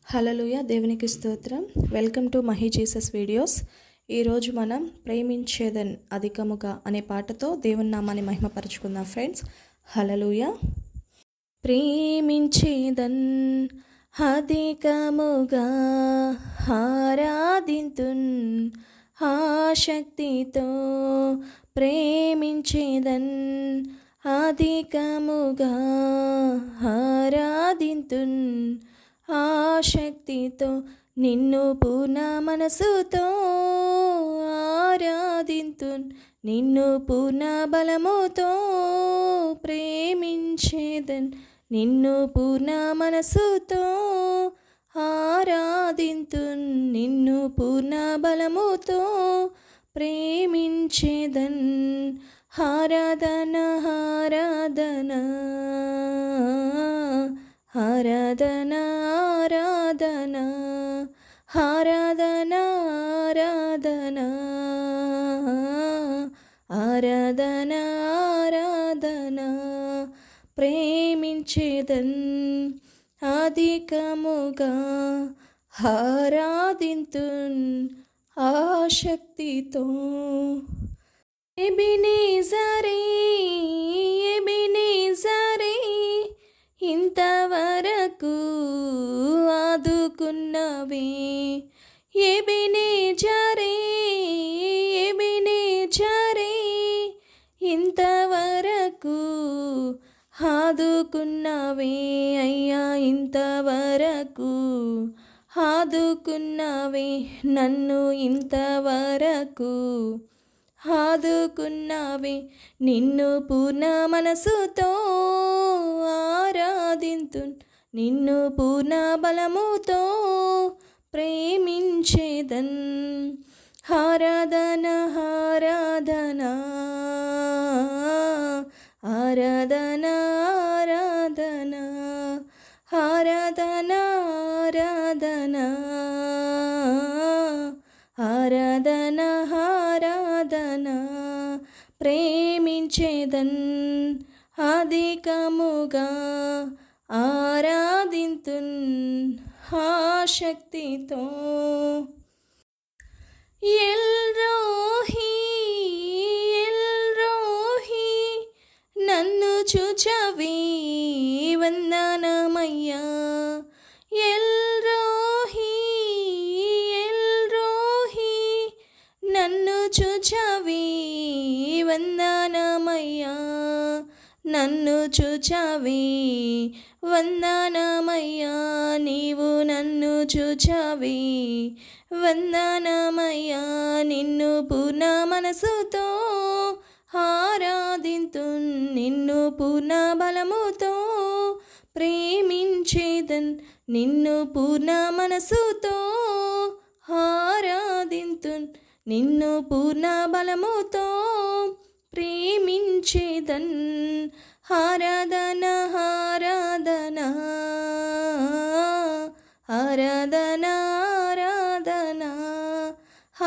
హల్లెలూయా దేవునికి స్తోత్రం. Welcome to Mahi Jesus videos. ఈరోజు మనం ప్రేమించేదన్ అధికముగా అనే పాటతో దేవుని నామాన్ని మహిమపరచుకుందాం ఫ్రెండ్స్. హల్లెలూయా. ప్రేమించేదన్ అధికముగా ఆరాధింతున్ ఆశక్తితో ప్రేమించేదన్ అధికముగా ఆరాధింతున్ ఆశక్తితో నిన్ను పూర్ణ మనసుతో ఆరాధింతున్ నిన్ను పూర్ణ బలముతో ప్రేమించేదన్ నిన్ను పూర్ణ మనసుతో ఆరాధింతున్ నిన్ను పూర్ణ బలముతో ప్రేమించేదన్. ఆరాధన ఆరాధన ఆరాధన ఆరాధన ఆరాధన ఆరాధన ఆరాధన ఆరాధన ప్రేమించేదన్ అధికముగా ఆరాధింతున్ ఆశక్తితో. ఎబెనేజరే ఎబెనేజరే ఇంతవరకు ఆదుకున్నవే ఎబెనేజరే ఎబెనేజరే ఇంతవరకు ఆదుకున్నవే అయ్యా ఇంతవరకు ఆదుకున్నవే నన్ను ఇంతవరకు ఆదుకున్నవే నిన్ను పూర్ణ మనసుతో ఆరాధింతున్ నిన్ను పూర్ణ బలముతో ప్రేమించేదన్. ఆరాధన ఆరాధన ఆరాధన ఆరాధన ఆరాధన ఆరాధన ఆరాధన ఆరాధన ప్రేమించేదన్ అధికముగా ఆరాధింతున్ ఆశక్తితో. ఎల్రోహి ఎల్రోహి నన్ను చూచవే వందనమయ్యా ఎల్రోహి ఎల్రోహి నన్ను చూచవే వందనమయ్యా నన్ను చూచావే వందనమయ్యా నీవు నన్ను చూచావే వందనమయ్యా నిన్ను పూర్ణ మనసుతో ఆరాధింతున్ నిన్ను పూర్ణ బలముతో ప్రేమించేదన్ నిన్ను పూర్ణ మనసుతో ఆరాధింతున్ నిన్ను పూర్ణ బలముతో ప్రేమించేదన్. ఆరాధన ఆరాధన ఆరాధన ఆరాధన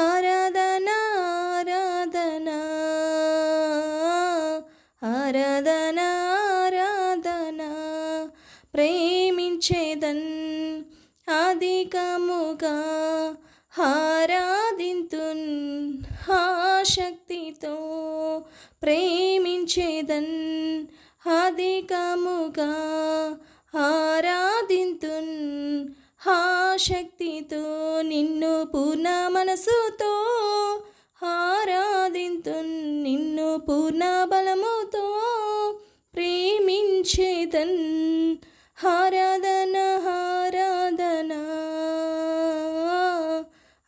ఆరాధన ఆరాధన ఆరాధన ఆరాధన ప్రేమించేదన్ అధికముగా ఆరాధింతున్ ఆశక్తితో ప్రేమించేదన్ అధికముగా ఆరాధింతున్ ఆశక్తితో నిన్ను పూర్ణ మనసుతో ఆరాధింతున్ నిన్ను పూర్ణ బలముతో ప్రేమించేదన్. ఆరాధన ఆరాధన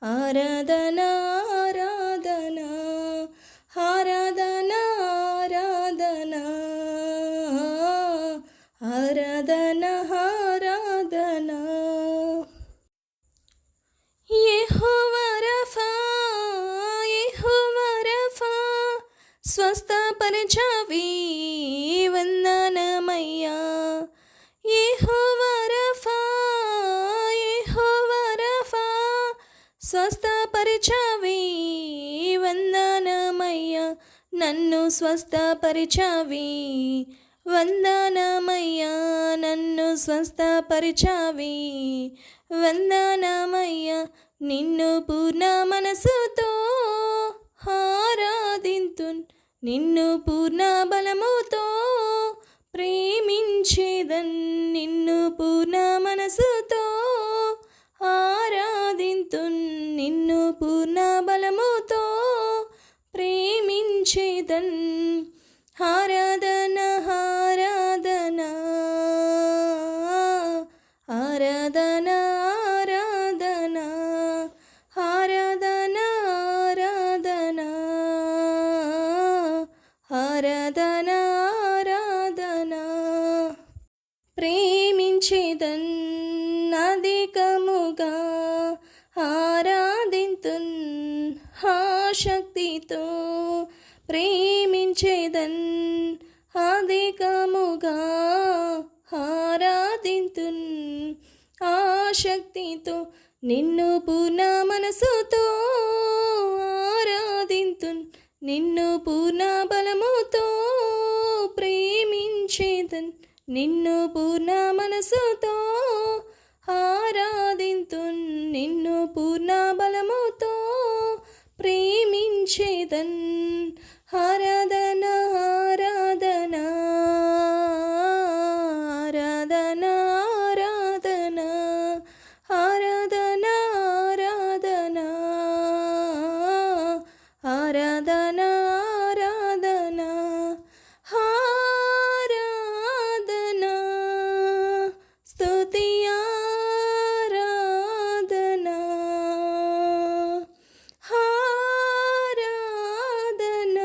ఆరాధన ఆరాధన ఆరాధన ఆరాధన ఆరాధన ఆరాధన యెహోవా రఫా యెహోవా రఫా స్వస్థపరచావే వందనమయ్యా యెహోవా రఫా యెహోవా రఫా స్వస్థపరచావే వందనమయ్యా నన్ను స్వస్థపరచావే వందనమయ్యా నన్ను స్వస్థపరిచావి వందనమయ్యా నిన్ను పూర్ణ మనసుతో ఆరాధింతున్ నిన్ను పూర్ణ బలముతో ప్రేమించేదన్ నిన్ను పూర్ణ మనసుతో ఆరాధింతున్ నిన్ను పూర్ణ బలముతో ప్రేమించేదన్ ఆరాధన ఆరాధన ఆరాధన ఆరాధన ఆరాధన ఆరాధన ఆరాధన ఆరాధన ప్రేమించేదన్ అధికముగా ఆరాధింతున్ ఆశక్తితో ప్రేమించేదన్ అధికముగా ఆరాధింతున్ ఆశక్తితో నిన్ను పూర్ణ మనసుతో ఆరాధింతున్ నిన్ను పూర్ణ బలముతో ప్రేమించేదన్ నిన్ను పూర్ణ మనసుతో ఆరాధింతున్ నిన్ను పూర్ణ బలముతో ప్రేమించేదన్ ఆరాధన ఆరాధన ఆరాధన ఆరాధన ఆరాధన ఆరాధన ఆరాధన ఆరాధన ఆరాధన స్తుతి ఆరాధన ఆరాధన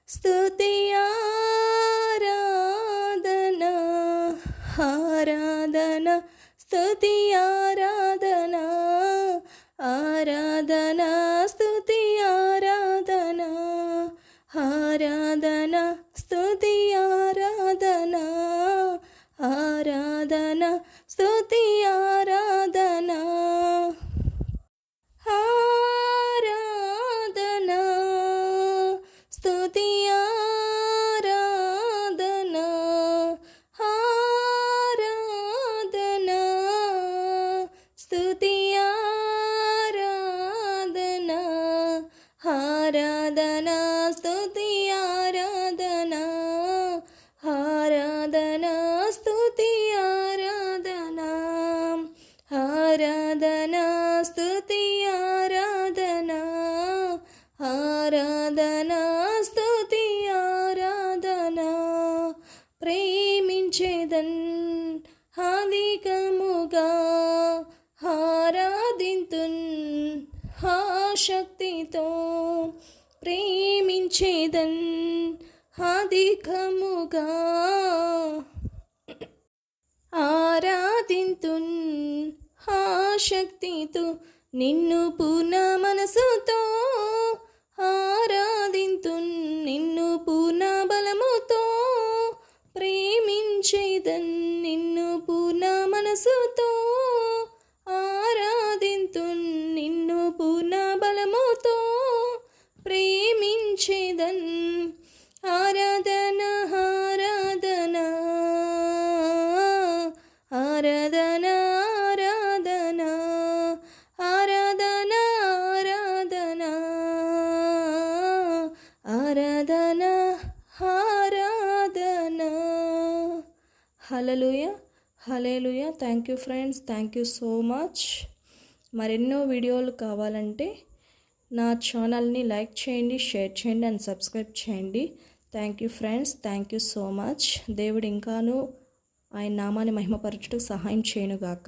స్తుతి ఆరాధన ఆరాధన స్తుతి ఆరాధన ఆరాధన స్తుతి ఆరాధన ఆరాధన స్తుతి ఆరాధన ఆరాధన స్తుతి ఆరాధన ఆరాధన స్తుతి ఆరాధన ఆరాధన స్తుతి ఆరాధన ఆరాధన స్తుతి ఆరాధన ఆరాధన స్తుతి ఆరాధన ఆరాధన స్తుతి ఆరాధన ఆరాధన స్తుతి ఆరాధన ప్రేమించేదన్ అధికముగా ఆరాధింతున్ ఆశక్తితో ప్రేమించేదన్ అధికముగా ఆరాధింతున్ ఆశక్తితో నిన్ను పూర్ణ మనసుతో ఆరాధింతున్ నిన్ను పూర్ణ బలముతో ప్రేమించేదన్ నిన్ను పూర్ణ మనసుతో ఆరాధింతున్ నిన్ను పూర్ణ బలముతో ప్రేమించేదన్ ఆరాధన ఆరాధన ఆరాధన ఆరాధన ఆరాధన ఆరాధన ఆరాధన hallelujah hallelujah. Thank you friends, thank you so much. మరెన్నో వీడియోలు కావాలంటే నా ఛానల్ని లైక్ చేయండి, షేర్ చేయండి అండ్ సబ్స్క్రైబ్ చేయండి. Thank you friends, thank you so much. దేవుడు ఇంకాను ఆయన నామాన్ని మహిమపరచుటకు సహాయం చేయనుగాక.